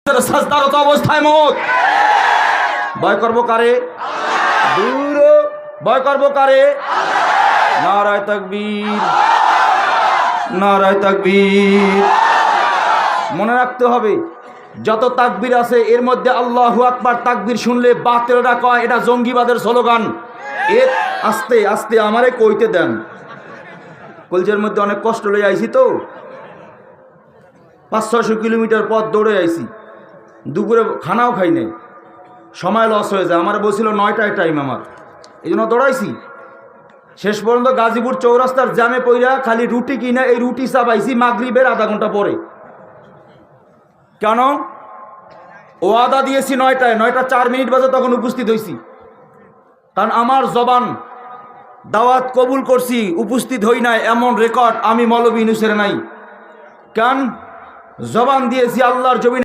সাজদারত অবস্থায় মত ভয় করব কারে? দূর ভয় করব কারে? নারায়ে তাকবীর, নারায়ে তাকবীর। মনে রাখতে হবে যত তাকবীর আছে এর মধ্যে আল্লাহু আকবার তাকবীর শুনলে বাতিলরা কয় এটা জঙ্গিবাদের স্লোগান। এর আস্তে আস্তে আমারে কইতে দেন। কলজের মধ্যে অনেক কষ্ট লই আইছি তো, 500-600 কিলোমিটার পথ দৌড়ে আইছি, দুপুরে খানাও খাই নাই, সময় লস হয়ে যায়। আমার বলছিল 9টায় টাইম আমার, এই জন্য দৌড়াইছি। শেষ পর্যন্ত গাজীপুর চৌরাস্তার জ্যামে পইরা খালি রুটি কিনা এই রুটি চাবাইছি মাগরিবের আধা ঘন্টা পরে। কেন? ওয়াদা দিয়েছি 9টায়, 9টা 4 মিনিট বাজে তখন উপস্থিত হয়েছি। কারণ আমার জবান দাওয়াত কবুল করছি, উপস্থিত হই নাই এমন রেকর্ড আমি মৌলভী ইউনূসের নাই। কেন? জবান দিয়েছি আল্লাহর জমিনে